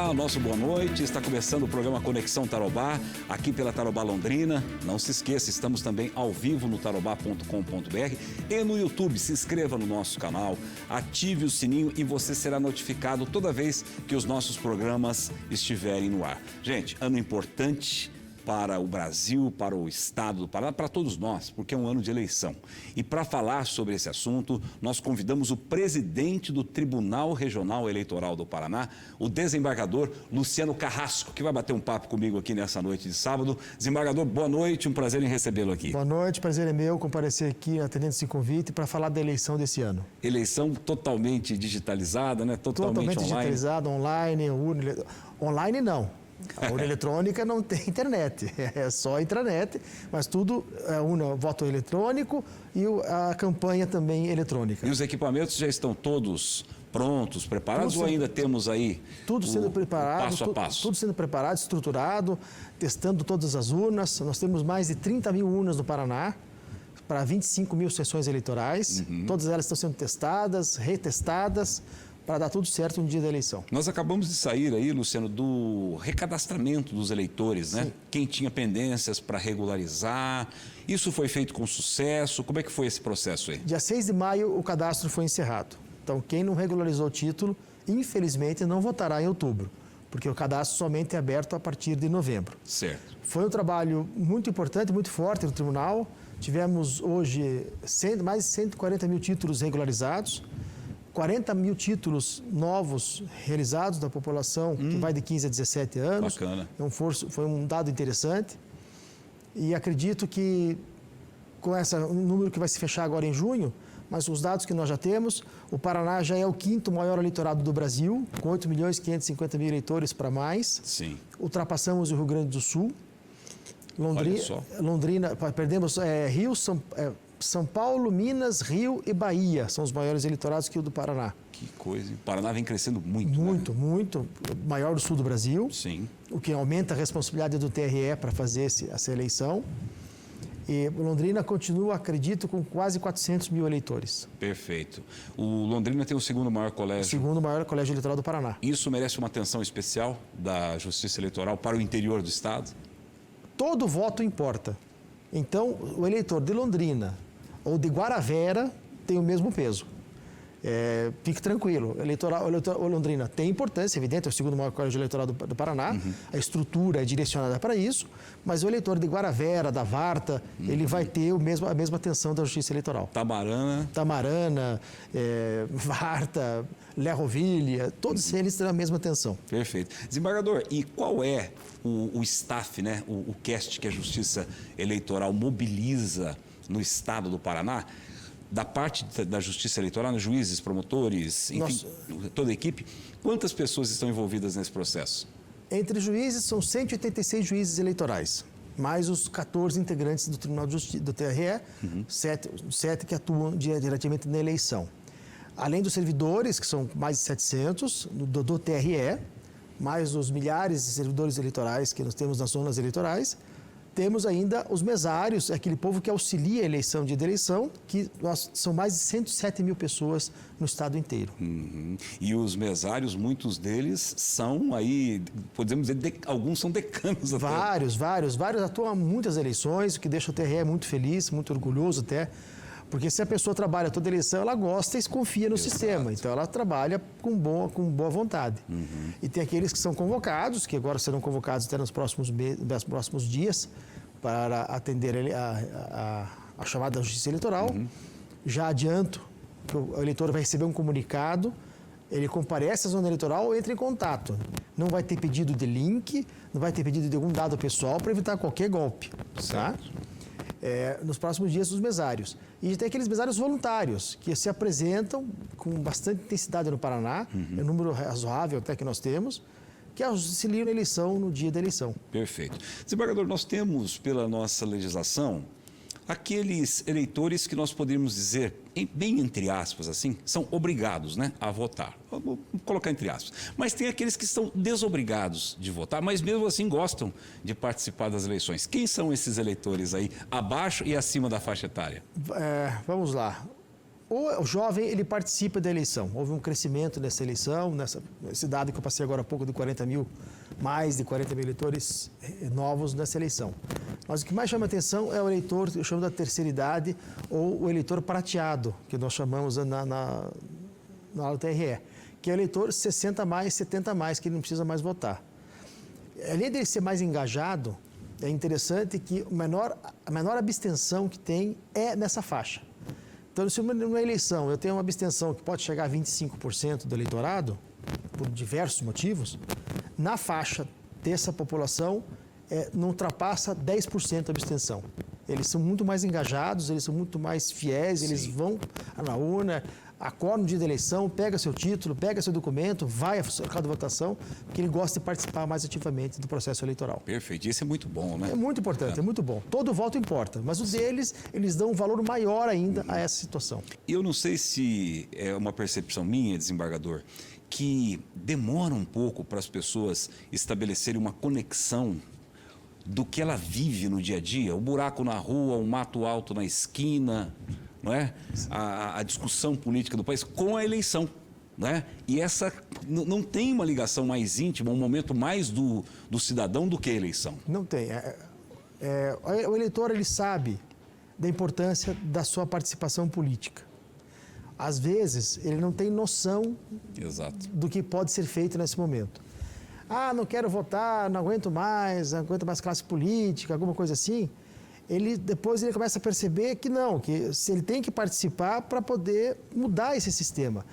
Olá, nosso boa noite. Está começando o programa Conexão Tarobá, aqui pela Tarobá Londrina. Não se esqueça, estamos também ao vivo no tarobá.com.br e no YouTube. Se inscreva no nosso canal, ative o sininho e você será notificado toda vez que os nossos programas estiverem no ar. Gente, ano importante para o Brasil, para o Estado do Paraná, para todos nós, porque é um ano de eleição. E para falar sobre esse assunto, nós convidamos o presidente do Tribunal Regional Eleitoral do Paraná, o desembargador Luciano Carrasco, que vai bater um papo comigo aqui nessa noite de sábado. Desembargador, boa noite, um prazer em recebê-lo aqui. Boa noite, prazer é meu comparecer aqui atendendo esse convite para falar da eleição desse ano. Eleição totalmente digitalizada, né? Totalmente online. Digitalizada, online, online não. A urna eletrônica não tem internet, é só intranet, mas tudo é voto eletrônico e a campanha também eletrônica. E os equipamentos já estão todos prontos, preparados, ou ainda temos aí tudo sendo preparado, passo a passo? Tudo sendo preparado, estruturado, testando todas as urnas. Nós temos mais de 30 mil urnas no Paraná, para 25 mil sessões eleitorais. Todas elas estão sendo testadas, retestadas, para dar tudo certo no dia da eleição. Nós acabamos de sair aí, Luciano, do recadastramento dos eleitores, né? Sim. Quem tinha pendências para regularizar, isso foi feito com sucesso? Como é que foi esse processo aí? Dia 6 de maio o cadastro foi encerrado. Então quem não regularizou o título, infelizmente não votará em outubro, porque o cadastro somente é aberto a partir de novembro. Certo. Foi um trabalho muito importante, muito forte no tribunal. Tivemos hoje mais de 140 mil títulos regularizados, 40 mil títulos novos realizados da população, que vai de 15 a 17 anos. Bacana. Foi um dado interessante. E acredito que com um número que vai se fechar agora em junho, mas os dados que nós já temos, o Paraná já é o quinto maior eleitorado do Brasil, com 8.550.000 eleitores para mais. Sim. Ultrapassamos o Rio Grande do Sul. Olha só. Londrina, perdemos Rio, São Paulo, Minas, Rio e Bahia são os maiores eleitorados que o do Paraná. Que coisa, o Paraná vem crescendo muito. Muito, né? muito. Maior do sul do Brasil. Sim. O que aumenta a responsabilidade do TRE para fazer essa eleição. E Londrina continua, acredito, com quase 400 mil eleitores. Perfeito. O Londrina tem o segundo maior colégio. O segundo maior colégio eleitoral do Paraná. Isso merece uma atenção especial da Justiça Eleitoral para o interior do Estado? Todo voto importa. Então, o eleitor de Londrina ou de Guaravera tem o mesmo peso. Fique tranquilo, o Londrina tem importância, evidente, é o segundo maior colégio eleitoral do Paraná, a estrutura é direcionada para isso, mas o eleitor de Guaravera, da Varta, ele vai ter a mesma atenção da Justiça Eleitoral. Tamarana, Varta, Lerrovilha, todos eles terão a mesma atenção. Perfeito. Desembargador, e qual é o staff, né, o cast que a Justiça Eleitoral mobiliza no Estado do Paraná? Da parte da Justiça Eleitoral, juízes, promotores, enfim, toda a equipe, quantas pessoas estão envolvidas nesse processo? Entre juízes, são 186 juízes eleitorais, mais os 14 integrantes do Tribunal de Justiça, do TRE, 7 que atuam diretamente na eleição. Além dos servidores, que são mais de 700, do TRE, mais os milhares de servidores eleitorais que nós temos nas zonas eleitorais, temos ainda os mesários, aquele povo que auxilia a eleição, dia de eleição, que são mais de 107 mil pessoas no estado inteiro. E os mesários, muitos deles são aí, podemos dizer, alguns são decanos. Vários atuam em muitas eleições, o que deixa o TRE muito feliz, muito orgulhoso até, porque se a pessoa trabalha toda eleição, ela gosta e confia no sistema, então ela trabalha com boa vontade. E tem aqueles que são convocados, que agora serão convocados até nos próximos dias, para atender a chamada da Justiça Eleitoral. Já adianto que o eleitor vai receber um comunicado, ele comparece à zona eleitoral ou entra em contato. Não vai ter pedido de link, não vai ter pedido de algum dado pessoal para evitar qualquer golpe. Tá? Nos próximos dias, os mesários. E tem aqueles mesários voluntários, que se apresentam com bastante intensidade no Paraná, é um número razoável até que nós temos, que auxiliam na eleição, no dia da eleição. Perfeito. Desembargador, nós temos, pela nossa legislação, aqueles eleitores que nós poderíamos dizer, bem entre aspas, assim, são obrigados, né, a votar. Vou colocar entre aspas. Mas tem aqueles que estão desobrigados de votar, mas mesmo assim gostam de participar das eleições. Quem são esses eleitores aí, abaixo e acima da faixa etária? Vamos lá. o jovem ele participa da eleição. Houve um crescimento nessa eleição, nesse dado que eu passei agora há pouco de 40 mil, mais de 40 mil eleitores novos nessa eleição. Mas o que mais chama atenção é o eleitor, eu chamo da terceira idade, ou o eleitor prateado, que nós chamamos na TRE, que é o eleitor 60 mais, 70 mais, que ele não precisa mais votar. Além dele ser mais engajado, é interessante que a menor abstenção que tem é nessa faixa. Então, se numa eleição eu tenho uma abstenção que pode chegar a 25% do eleitorado, por diversos motivos, na faixa dessa população não ultrapassa 10% a abstenção. Eles são muito mais engajados, eles são muito mais fiéis, eles vão na urna, acordam no dia da eleição, pega seu título, pega seu documento, vai ao local de votação, porque ele gosta de participar mais ativamente do processo eleitoral. Perfeito, isso é muito bom, né? É muito importante, é muito bom. Todo voto importa, mas os deles, eles dão um valor maior ainda a essa situação. Eu não sei se é uma percepção minha, desembargador, que demora um pouco para as pessoas estabelecerem uma conexão do que ela vive no dia a dia, o buraco na rua, o mato alto na esquina, não é? A discussão política do país com a eleição, não é? E essa não tem uma ligação mais íntima, um momento mais do cidadão do que a eleição. Não tem. O eleitor ele sabe da importância da sua participação política. Às vezes, ele não tem noção do que pode ser feito nesse momento. Ah, não quero votar, não aguento mais classe política, alguma coisa assim. Depois ele começa a perceber que não, que se ele tem que participar para poder mudar esse sistema.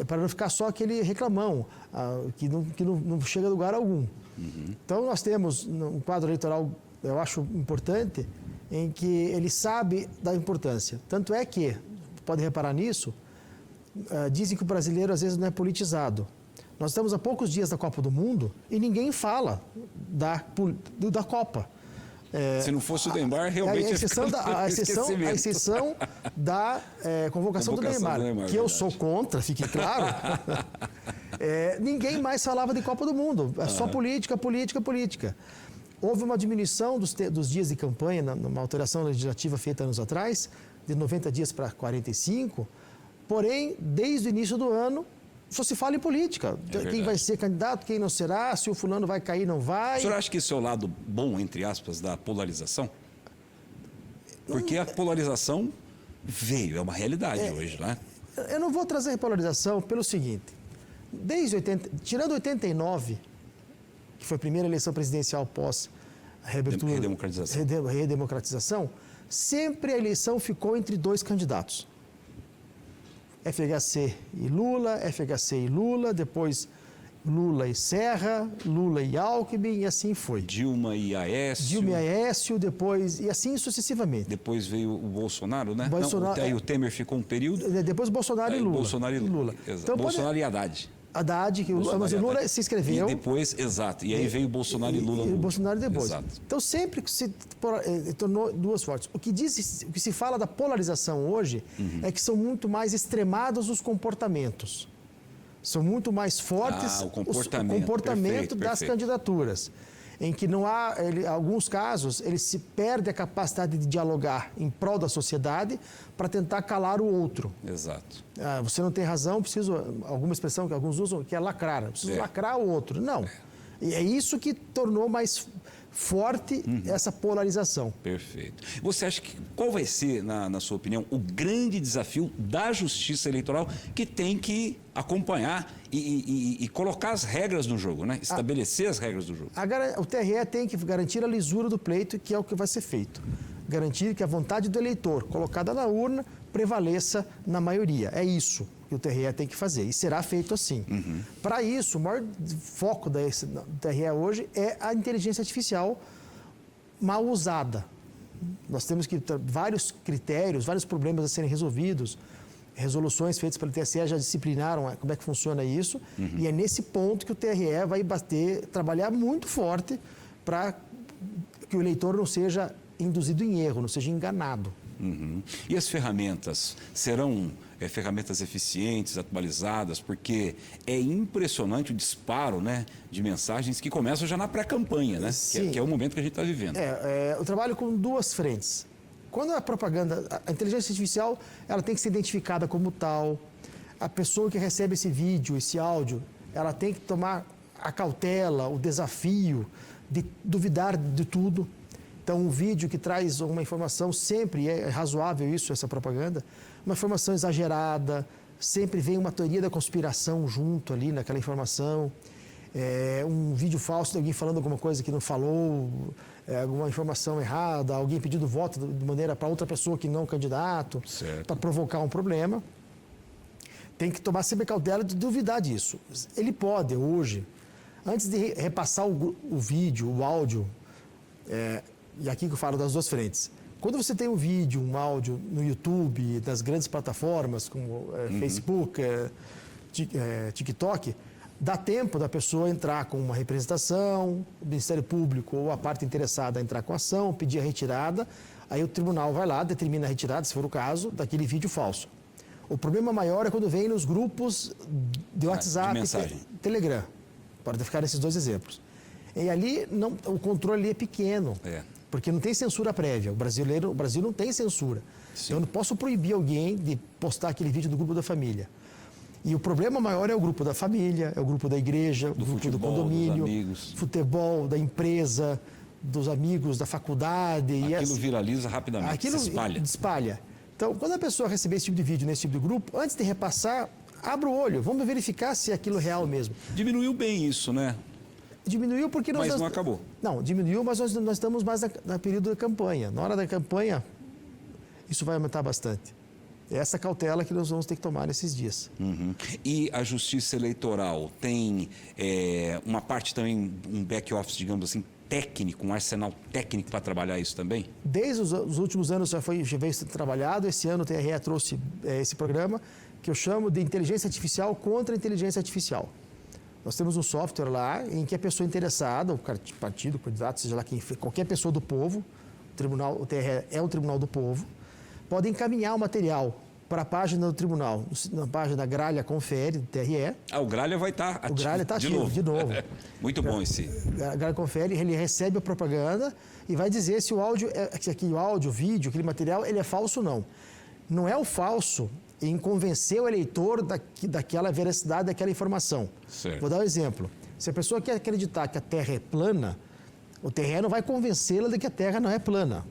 Para não ficar só aquele reclamão, que não chega a lugar algum. Então, nós temos um quadro eleitoral, eu acho importante, em que ele sabe da importância. Tanto é que, pode reparar nisso, dizem que o brasileiro às vezes não é politizado. Nós estamos há poucos dias da Copa do Mundo e ninguém fala da Copa. Se não fosse o Neymar, realmente a exceção da convocação do Neymar, que eu sou contra, fique claro. Ninguém mais falava de Copa do Mundo, é só política. Houve uma diminuição dos dias de campanha, numa alteração legislativa feita anos atrás, de 90 dias para 45, porém, desde o início do ano, só se fala em política. Quem vai ser candidato, quem não será, se o fulano vai cair, não vai. O senhor acha que esse é o lado bom, entre aspas, da polarização? Porque a polarização veio, é uma realidade hoje, né? Eu não vou trazer polarização pelo seguinte, tirando 89, que foi a primeira eleição presidencial pós a reabertura, redemocratização, sempre a eleição ficou entre dois candidatos. FHC e Lula, depois Lula e Serra, Lula e Alckmin, e assim foi. Dilma e Aécio. Depois, e assim sucessivamente. Depois veio o Bolsonaro, né? Aí o Temer ficou um período. Depois Bolsonaro e Lula. Bolsonaro e Lula. Então, Bolsonaro e Haddad. Mas o Lula se inscreveu. E depois, e aí veio Bolsonaro e Lula. E Bolsonaro depois. Exato. Então, sempre se tornou duas fortes. O que se fala da polarização hoje é que são muito mais extremados os comportamentos. São muito mais fortes o comportamento, o comportamento das perfeito. Candidaturas. Em que não há, em alguns casos, ele se perde a capacidade de dialogar em prol da sociedade para tentar calar o outro. Exato. Você não tem razão, preciso, alguma expressão que alguns usam, que é lacrar. Preciso lacrar o outro. Não. E é isso que tornou mais forte essa polarização. Perfeito. Você acha que qual vai ser, na sua opinião, o grande desafio da Justiça Eleitoral que tem que acompanhar e colocar as regras no jogo, né? Estabelecer as regras do jogo? O TRE tem que garantir a lisura do pleito, que é o que vai ser feito. Garantir que a vontade do eleitor colocada na urna prevaleça na maioria. É isso que o TRE tem que fazer e será feito assim. Para isso, o maior foco do TRE hoje é a inteligência artificial mal usada. Nós temos que ter vários critérios, vários problemas a serem resolvidos. Resoluções feitas pelo TSE já disciplinaram como é que funciona isso. E é nesse ponto que o TRE vai trabalhar muito forte para que o eleitor não seja induzido em erro, não seja enganado. E as ferramentas serão ferramentas eficientes, atualizadas, porque é impressionante o disparo, né, de mensagens que começam já na pré-campanha, né? Que é o momento que a gente está vivendo. Eu trabalho com duas frentes. Quando a propaganda, a inteligência artificial, ela tem que ser identificada como tal. A pessoa que recebe esse vídeo, esse áudio, ela tem que tomar a cautela, o desafio de duvidar de tudo. Então, um vídeo que traz uma informação, sempre é razoável isso, essa propaganda, uma informação exagerada, sempre vem uma teoria da conspiração junto ali naquela informação, um vídeo falso de alguém falando alguma coisa que não falou, alguma informação errada, alguém pedindo voto de maneira para outra pessoa que não candidato, para provocar um problema. Tem que tomar sempre cautela de duvidar disso. Ele pode, hoje, antes de repassar o vídeo, o áudio, e aqui que eu falo das duas frentes. Quando você tem um vídeo, um áudio no YouTube, das grandes plataformas como Facebook, TikTok, dá tempo da pessoa entrar com uma representação, o Ministério Público ou a parte interessada a entrar com ação, pedir a retirada, aí o tribunal vai lá, determina a retirada, se for o caso, daquele vídeo falso. O problema maior é quando vem nos grupos de WhatsApp e Telegram. Pode ficar nesses dois exemplos. E ali o controle ali é pequeno. Porque não tem censura prévia. O Brasil não tem censura. Sim. Eu não posso proibir alguém de postar aquele vídeo do grupo da família. E o problema maior é o grupo da família, é o grupo da igreja, o grupo do condomínio, futebol, da empresa, dos amigos, da faculdade. Aquilo viraliza rapidamente, aquilo se espalha. Então, quando a pessoa receber esse tipo de vídeo nesse tipo de grupo, antes de repassar, abra o olho, vamos verificar se é aquilo real mesmo. Diminuiu bem isso, né? Diminuiu porque Mas não acabou. Não, diminuiu, mas nós estamos mais no período da campanha. Na hora da campanha, isso vai aumentar bastante. É essa cautela que nós vamos ter que tomar nesses dias. E a Justiça Eleitoral tem uma parte também, um back-office, digamos assim, técnico, um arsenal técnico para trabalhar isso também? Desde os últimos anos já veio sendo trabalhado. Esse ano o TRE trouxe esse programa que eu chamo de inteligência artificial contra a inteligência artificial. Nós temos um software lá em que a pessoa interessada, o partido, o candidato, seja lá quem for, qualquer pessoa do povo, o TRE é um tribunal do povo, pode encaminhar o material para a página do tribunal, na página Gralha Confere, do TRE. O Gralha vai estar ativo. O Gralha está ativo, de novo. Muito bom esse. Gralha Confere, ele recebe a propaganda e vai dizer se o áudio, o vídeo, aquele material, ele é falso ou não. Não é o falso em convencer o eleitor daquela veracidade daquela informação. Certo. Vou dar um exemplo. Se a pessoa quer acreditar que a Terra é plana, o TRE não vai convencê-la de que a Terra não é plana.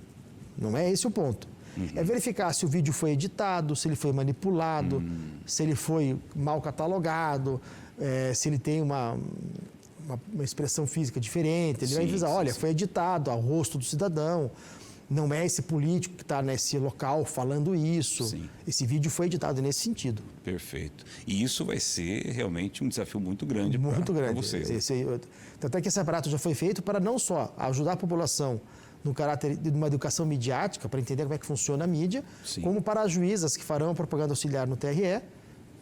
Não é esse o ponto. É verificar se o vídeo foi editado, se ele foi manipulado, se ele foi mal catalogado, se ele tem uma expressão física diferente. Ele vai avisar, olha, foi editado ao rosto do cidadão. Não é esse político que está nesse local falando isso. Sim. Esse vídeo foi editado nesse sentido. Perfeito. E isso vai ser realmente um desafio muito grande para vocês. Tanto é que esse aparato já foi feito para não só ajudar a população no caráter de uma educação midiática, para entender como é que funciona a mídia, como para as juízas que farão a propaganda auxiliar no TRE,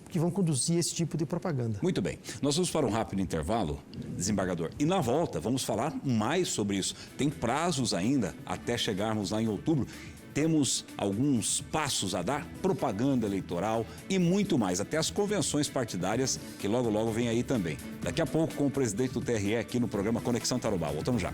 que vão conduzir esse tipo de propaganda. Muito bem. Nós vamos para um rápido intervalo, desembargador. E na volta vamos falar mais sobre isso. Tem prazos ainda até chegarmos lá em outubro. Temos alguns passos a dar, propaganda eleitoral e muito mais. Até as convenções partidárias que logo, logo vem aí também. Daqui a pouco com o presidente do TRE aqui no programa Conexão Tarobá. Voltamos já.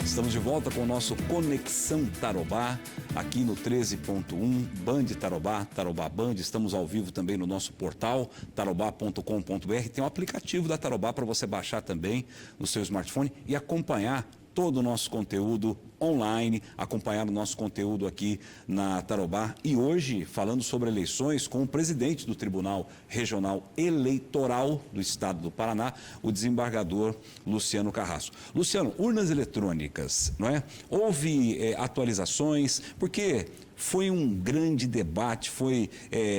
Estamos de volta com o nosso Conexão Tarobá, aqui no 13.1, Band Tarobá, Tarobá Band. Estamos ao vivo também no nosso portal, tarobá.com.br. Tem um aplicativo da Tarobá para você baixar também no seu smartphone e acompanhar todo o nosso conteúdo online, acompanhar o nosso conteúdo aqui na Tarobá. E hoje, falando sobre eleições, com o presidente do Tribunal Regional Eleitoral do Estado do Paraná, o desembargador Luciano Carrasco. Luciano, urnas eletrônicas, não é? Houve atualizações, porque foi um grande debate, foi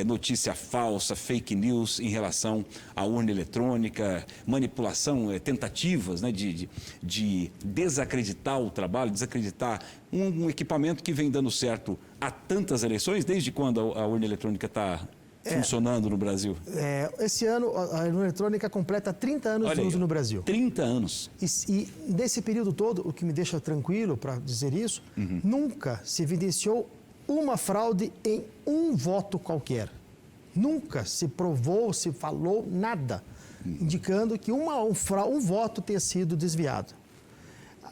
notícia falsa, fake news em relação à urna eletrônica, manipulação, tentativas, né, de desacreditar o trabalho, desacreditar um equipamento que vem dando certo há tantas eleições. Desde quando a urna eletrônica está funcionando no Brasil? Esse ano, a urna eletrônica completa 30 anos de uso no Brasil. 30 anos. E nesse período todo, o que me deixa tranquilo para dizer isso, nunca se evidenciou uma fraude em um voto qualquer. Nunca se provou, se falou nada, indicando que um voto tenha sido desviado.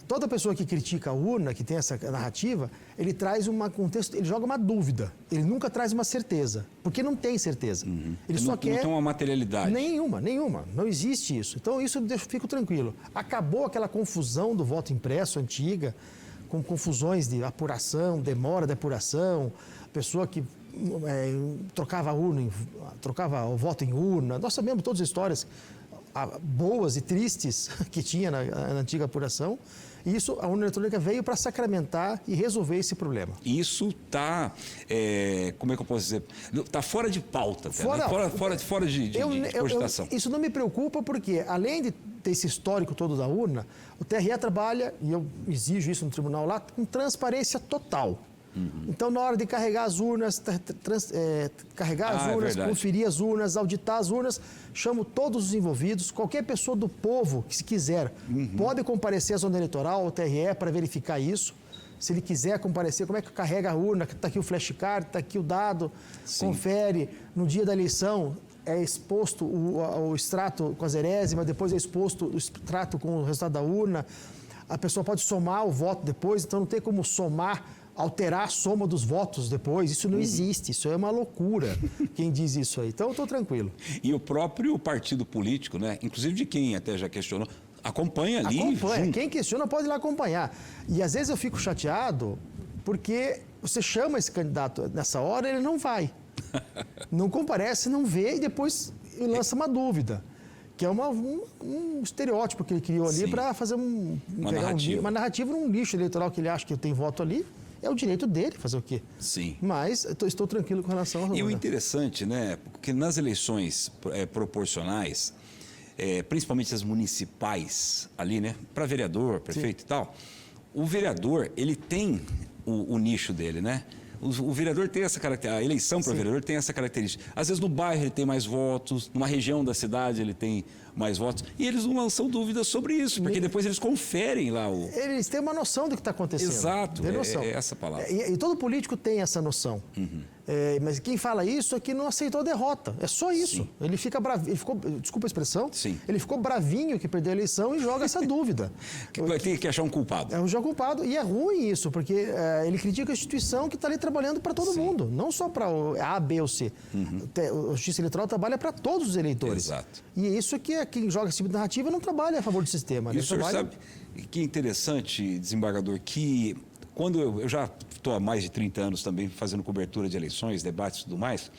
Toda pessoa que critica a urna, que tem essa narrativa, ele traz um contexto, ele joga uma dúvida. Ele nunca traz uma certeza, porque não tem certeza. Ele só quer... Não tem uma materialidade. Nenhuma. Não existe isso. Então, isso eu fico tranquilo. Acabou aquela confusão do voto impresso antiga, com confusões de apuração, demora de apuração, pessoa que trocava o voto em urna. Nós sabemos todas as histórias boas e tristes que tinha na antiga apuração. E isso, a urna eletrônica veio para sacramentar e resolver esse problema. Isso está, como é que eu posso dizer? Está fora de pauta, fora de cogitação. Isso não me preocupa porque, além de ter esse histórico todo da urna, o TRE trabalha, e eu exijo isso no tribunal lá, com transparência total. Então, na hora de carregar as urnas, conferir as urnas, auditar as urnas, chamo todos os envolvidos, qualquer pessoa do povo que, se quiser, pode comparecer à zona eleitoral, ao TRE, para verificar isso. Se ele quiser comparecer, como é que carrega a urna? Está aqui o flashcard, está aqui o dado, confere. No dia da eleição, é exposto o extrato com a zerésima, depois é exposto o extrato com o resultado da urna. A pessoa pode somar o voto depois, então não tem como alterar a soma dos votos depois. Isso não existe, isso é uma loucura, quem diz isso aí. Então, eu estou tranquilo. E o próprio partido político, né? Inclusive de quem até já questionou, acompanha ali. Acompanha. Quem questiona pode ir lá acompanhar. E às vezes eu fico chateado porque você chama esse candidato nessa hora, ele não vai. Não comparece, não vê e depois lança uma dúvida. Que é um estereótipo que ele criou ali para fazer uma narrativa num lixo eleitoral que ele acha que tem voto ali. É o direito dele fazer o quê? Sim. Mas estou tranquilo com relação à urna. E o interessante, né, porque nas eleições proporcionais, principalmente as municipais ali, né, para vereador, prefeito e tal, o vereador, ele tem o nicho dele, né? O vereador tem essa característica, a eleição para o vereador tem essa característica. Às vezes no bairro ele tem mais votos, numa região da cidade ele tem mais votos. E eles não lançam dúvidas sobre isso, porque depois eles conferem lá o... Eles têm uma noção do que está acontecendo. Exato, tem noção. É essa palavra. E todo político tem essa noção. Mas quem fala isso é que não aceitou a derrota. É só isso. Sim. Ele fica bravinho, desculpa a expressão, Sim. Ele ficou bravinho que perdeu a eleição e joga essa dúvida. Vai ter que achar um culpado. É um jogo culpado. E é ruim isso, porque ele critica a instituição que está ali trabalhando para todo mundo, não só para A, B ou C. A Justiça Eleitoral trabalha para todos os eleitores. Exato. E é isso que quem joga esse tipo de narrativa não trabalha a favor do sistema. E o senhor sabe que interessante, desembargador, que quando eu já estou há mais de 30 anos também fazendo cobertura de eleições, debates e tudo mais,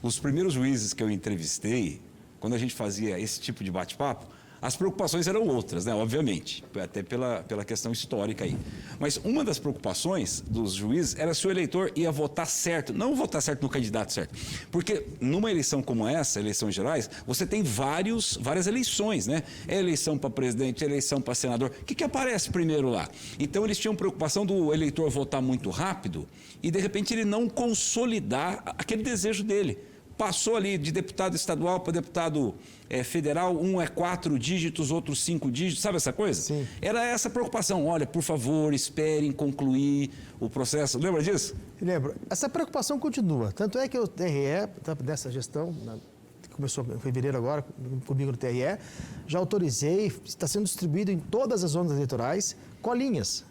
os primeiros juízes que eu entrevistei, quando a gente fazia esse tipo de bate-papo, as preocupações eram outras, né? Obviamente, até pela questão histórica aí. Mas uma das preocupações dos juízes era se o eleitor ia votar certo, não votar certo no candidato certo. Porque numa eleição como essa, eleições gerais, você tem várias eleições, né? É eleição para presidente, eleição para senador. O que aparece primeiro lá? Então eles tinham preocupação do eleitor votar muito rápido e de repente ele não consolidar aquele desejo dele. Passou ali de deputado estadual para deputado federal, um é 4 dígitos, outro 5 dígitos, sabe essa coisa? Sim. Era essa preocupação. Olha, por favor, esperem concluir o processo. Lembra disso? Lembro. Essa preocupação continua. Tanto é que o TRE, nessa gestão, que começou em fevereiro agora, comigo no TRE, já autorizei, está sendo distribuído em todas as zonas eleitorais, colinhas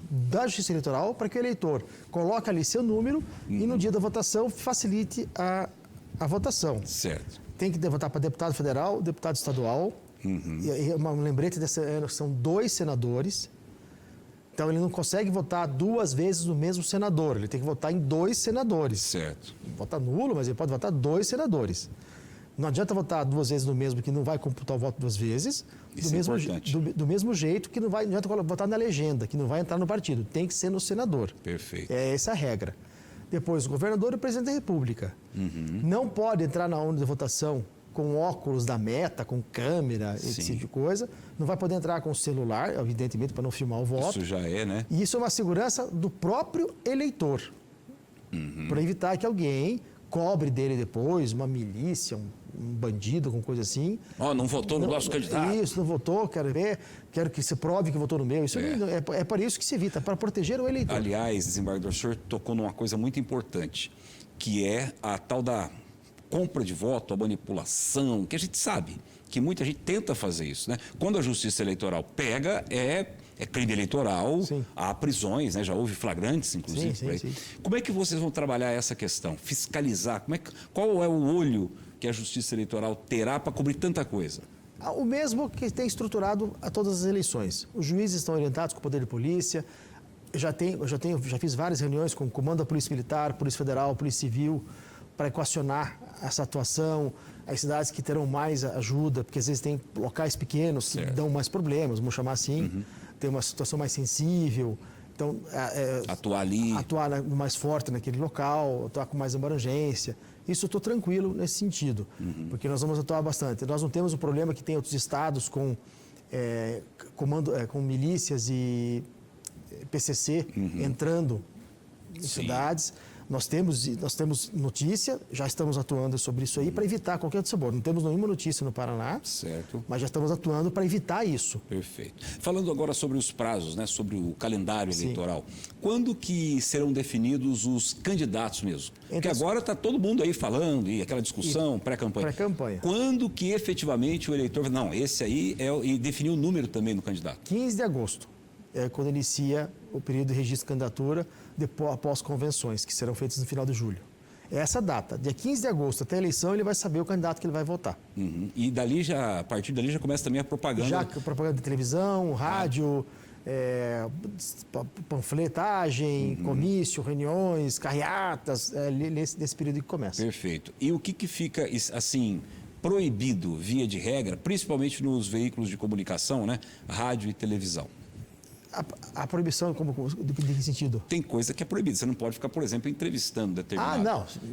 da Justiça Eleitoral para que o eleitor coloque ali seu número e no dia da votação facilite a votação. Certo. Tem que votar para deputado federal, deputado estadual. E um lembrete dessa ano, são 2 senadores. Então ele não consegue votar 2 vezes no mesmo senador. Ele tem que votar em 2 senadores. Certo. Vota nulo, mas ele pode votar 2 senadores. Não adianta votar 2 vezes no mesmo, que não vai computar o voto 2 vezes. Isso é importante. Do mesmo jeito que não adianta votar na legenda, que não vai entrar no partido. Tem que ser no senador. Perfeito. É essa a regra. Depois, o governador e o presidente da República. Não pode entrar na urna de votação com óculos da Meta, com câmera, esse tipo de coisa. Não vai poder entrar com celular, evidentemente, para não filmar o voto. Isso já é, né? E isso é uma segurança do próprio eleitor. Para evitar que alguém cobre dele depois, uma milícia, um bandido, alguma coisa assim. Não votou no nosso candidato. Isso, não votou, quero ver, quero que você prove que votou no meu. Isso é para isso que se evita, para proteger o eleitor. Aliás, desembargador, o senhor tocou numa coisa muito importante, que é a tal da compra de voto, a manipulação, que a gente sabe que muita gente tenta fazer isso, né? Quando a Justiça Eleitoral pega, é crime eleitoral, sim. Há prisões, né? Já houve flagrantes, inclusive. Sim. Como é que vocês vão trabalhar essa questão? Fiscalizar? Qual é o olho que a Justiça Eleitoral terá para cobrir tanta coisa? O mesmo que tem estruturado a todas as eleições. Os juízes estão orientados com o poder de polícia. Já fiz várias reuniões com o comando da Polícia Militar, Polícia Federal, Polícia Civil, para equacionar essa atuação. As cidades que terão mais ajuda, porque às vezes tem locais pequenos que dão mais problemas, vamos chamar assim, tem uma situação mais sensível. Então, atuar mais forte naquele local, atuar com mais abrangência. Isso eu estou tranquilo nesse sentido, porque nós vamos atuar bastante. Nós não temos o problema que tem outros estados com milícias e PCC entrando em cidades. Nós temos notícia, já estamos atuando sobre isso aí para evitar qualquer outro sabor. Não temos nenhuma notícia no Paraná, certo. Mas já estamos atuando para evitar isso. Perfeito. Falando agora sobre os prazos, né, sobre o calendário eleitoral, quando que serão definidos os candidatos mesmo? Porque agora está todo mundo aí falando, e aquela discussão, pré-campanha. Pré-campanha. Quando que efetivamente o eleitor... Não, esse aí e definiu o número também do candidato. 15 de agosto. É quando inicia o período de registro de candidatura, após convenções, que serão feitas no final de julho. É essa data. Dia 15 de agosto, até a eleição, ele vai saber o candidato que ele vai votar. E a partir dali já começa também a propaganda. Já propaganda de televisão, rádio, panfletagem, comício, reuniões, carreatas, nesse período que começa. Perfeito. E o que fica, assim, proibido, via de regra, principalmente nos veículos de comunicação, né? Rádio e televisão? A proibição, de que sentido? Tem coisa que é proibida. Você não pode ficar, por exemplo, entrevistando determinado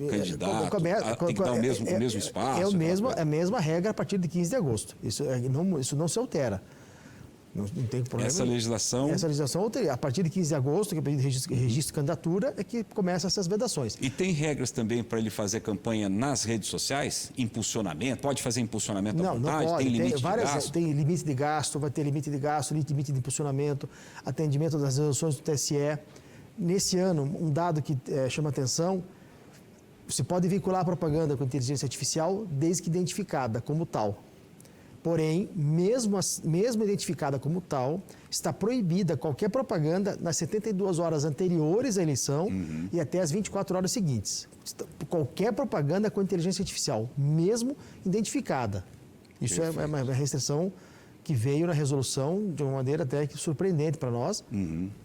candidato. Tem que dar o mesmo espaço. É a mesma regra a partir de 15 de agosto. Isso não se altera. Não tem problema. Essa legislação, a partir de 15 de agosto, que é o período de registro de candidatura, é que começam essas vedações. E tem regras também para ele fazer campanha nas redes sociais? Impulsionamento? Pode fazer impulsionamento à vontade? Não pode. Tem limite de gasto? Tem limite de gasto, vai ter limite de gasto, limite de impulsionamento, atendimento das resoluções do TSE. Nesse ano, um dado que chama atenção, você pode vincular a propaganda com inteligência artificial desde que identificada como tal. Porém, mesmo identificada como tal, está proibida qualquer propaganda nas 72 horas anteriores à eleição e até as 24 horas seguintes. Qualquer propaganda com inteligência artificial, mesmo identificada. Isso é uma restrição que veio na resolução de uma maneira até que surpreendente para nós,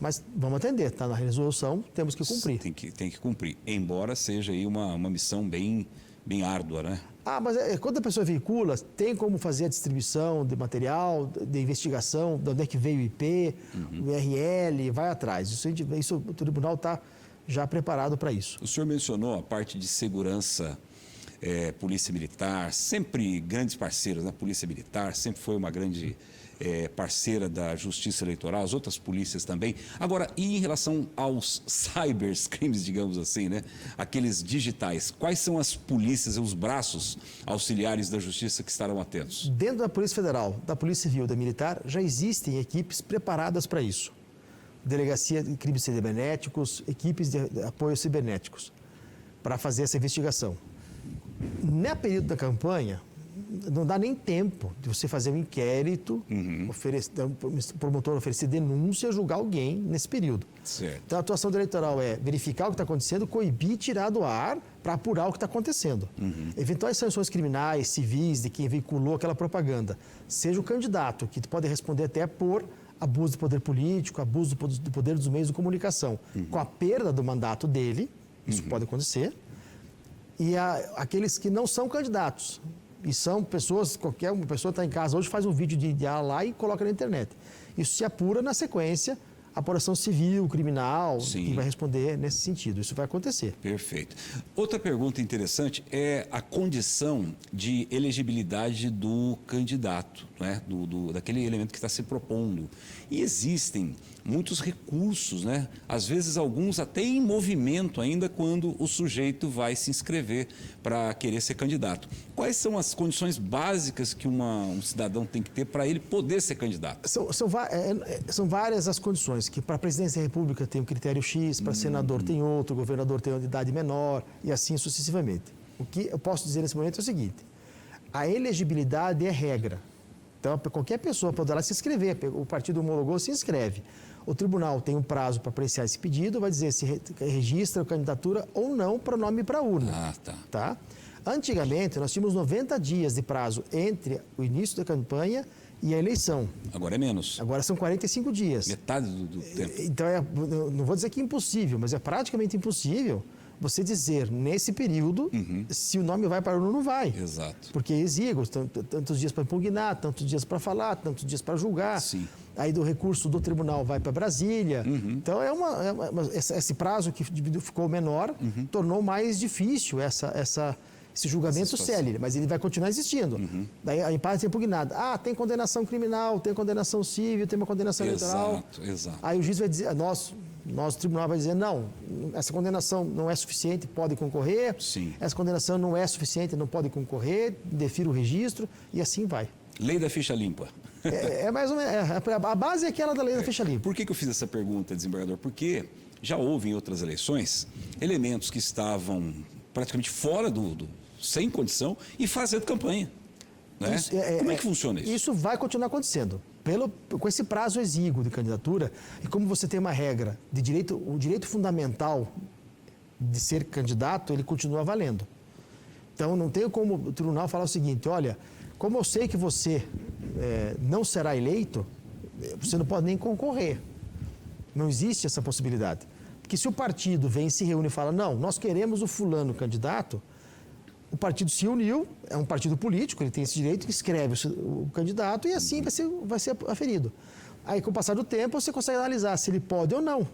mas vamos atender, está na resolução, temos que cumprir. Tem que cumprir, embora seja aí uma missão bem árdua, né? Mas quando a pessoa veicula, tem como fazer a distribuição de material, de investigação, de onde é que veio o IP, o URL, vai atrás. Isso o tribunal está já preparado para isso. O senhor mencionou a parte de segurança, Polícia Militar, sempre grandes parceiros, né? Polícia Militar sempre foi uma grande parceira da Justiça Eleitoral, as outras polícias também. Agora, e em relação aos cybercrimes, digamos assim, né? Aqueles digitais, quais são as polícias e os braços auxiliares da Justiça que estarão atentos? Dentro da Polícia Federal, da Polícia Civil, da Militar, já existem equipes preparadas para isso. Delegacia de Crimes Cibernéticos, equipes de apoio cibernéticos, para fazer essa investigação. No período da campanha, não dá nem tempo de você fazer um inquérito, o promotor oferecer denúncia, julgar alguém nesse período. Certo. Então, a atuação do eleitoral é verificar o que está acontecendo, coibir e tirar do ar para apurar o que está acontecendo. Eventuais sanções criminais, civis, de quem veiculou aquela propaganda, seja o candidato, que pode responder até por abuso do poder político, abuso do poder dos meios de comunicação, com a perda do mandato dele, isso pode acontecer, e aqueles que não são candidatos, e são pessoas, qualquer uma pessoa está em casa hoje, faz um vídeo de lá e coloca na internet. Isso se apura na sequência, apuração civil, criminal, que vai responder nesse sentido. Isso vai acontecer. Perfeito. Outra pergunta interessante é a condição de elegibilidade do candidato. né, daquele elemento que está se propondo. E existem muitos recursos, né? Às vezes alguns até em movimento ainda quando o sujeito vai se inscrever para querer ser candidato. Quais são as condições básicas que um cidadão tem que ter para ele poder ser candidato? São várias as condições, que para a presidência da República tem um critério X, para senador tem outro, governador tem uma idade menor e assim sucessivamente. O que eu posso dizer nesse momento é o seguinte: a elegibilidade é regra. Então, qualquer pessoa poderá se inscrever, o partido homologou, se inscreve. O tribunal tem um prazo para apreciar esse pedido, vai dizer se registra a candidatura ou não para o nome e para a urna. Ah, tá. Antigamente, nós tínhamos 90 dias de prazo entre o início da campanha e a eleição. Agora é menos. Agora são 45 dias. Metade do tempo. Então, não vou dizer que é impossível, mas é praticamente impossível você dizer, nesse período, se o nome vai para a urna ou não vai. Exato. Porque é exíguo, tantos dias para impugnar, tantos dias para falar, tantos dias para julgar. Sim. Aí do recurso do tribunal vai para Brasília. Então, esse prazo que ficou menor tornou mais difícil esse julgamento célere, mas ele vai continuar existindo. Daí a parte é impugnada. Tem condenação criminal, tem condenação civil, tem uma condenação eleitoral. Exato. Aí o juiz vai dizer, nosso tribunal vai dizer, não, essa condenação não é suficiente, pode concorrer. Sim. Essa condenação não é suficiente, não pode concorrer, defira o registro e assim vai. Lei da ficha limpa. É mais ou menos, a base é aquela da lei da ficha limpa. Por que eu fiz essa pergunta, desembargador? Porque já houve em outras eleições elementos que estavam praticamente fora sem condição e fazendo campanha. Né? Como é que funciona isso? Isso vai continuar acontecendo. Com esse prazo exíguo de candidatura, e como você tem uma regra de direito, o direito fundamental de ser candidato, ele continua valendo. Então, não tem como o tribunal falar o seguinte, olha, como eu sei que você não será eleito, você não pode nem concorrer. Não existe essa possibilidade. Porque se o partido vem, se reúne e fala, não, nós queremos o fulano candidato, o partido se uniu, é um partido político, ele tem esse direito, escreve o candidato e assim vai ser aferido. Aí, com o passar do tempo, você consegue analisar se ele pode ou não.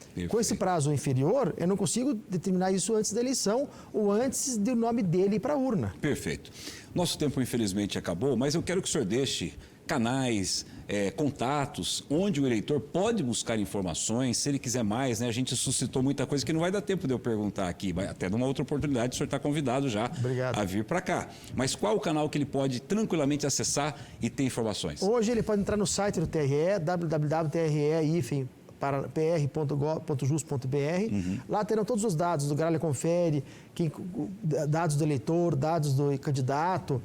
Perfeito. Com esse prazo inferior, eu não consigo determinar isso antes da eleição ou antes do nome dele ir para a urna. Perfeito. Nosso tempo, infelizmente, acabou, mas eu quero que o senhor deixe canais, contatos, onde o eleitor pode buscar informações, se ele quiser mais, né? A gente suscitou muita coisa que não vai dar tempo de eu perguntar aqui, até numa outra oportunidade o senhor está convidado já a vir para cá. Mas qual o canal que ele pode tranquilamente acessar e ter informações? Hoje ele pode entrar no site do TRE, www.tre.pr.jus.br. Lá terão todos os dados do Gralha Confere, dados do eleitor, dados do candidato.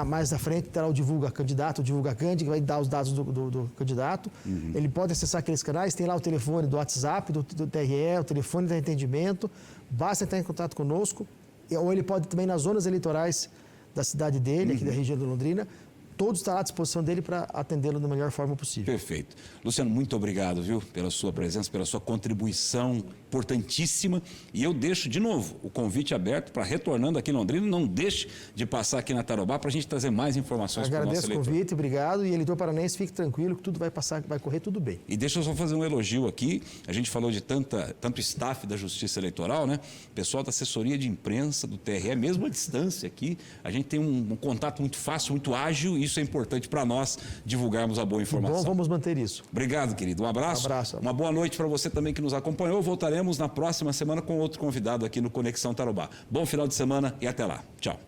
Mais à frente terá o Divulga Candidato, o Divulga Candi, que vai dar os dados do candidato. Ele pode acessar aqueles canais, tem lá o telefone do WhatsApp, do TRE, o telefone de atendimento. Basta entrar em contato conosco. Ou ele pode também nas zonas eleitorais da cidade dele, aqui da região de Londrina. Todos estará à disposição dele para atendê-lo da melhor forma possível. Perfeito. Luciano, muito obrigado, viu, pela sua presença, pela sua contribuição importantíssima. E eu deixo, de novo, o convite aberto para, retornando aqui em Londrina, não deixe de passar aqui na Tarobá para a gente trazer mais informações para o nosso eleitor. Agradeço o convite, obrigado. E eleitor paranense, fique tranquilo que tudo vai passar, vai correr tudo bem. E deixa eu só fazer um elogio aqui. A gente falou de tanto staff da Justiça Eleitoral, né? Pessoal da assessoria de imprensa do TRE, mesmo à distância aqui, a gente tem um contato muito fácil, muito ágil, e isso é importante para nós divulgarmos a boa informação. Bom, vamos manter isso. Obrigado, querido. Um abraço. Uma boa noite para você também que nos acompanhou. Voltaremos na próxima semana com outro convidado aqui no Conexão Tarobá. Bom final de semana e até lá. Tchau.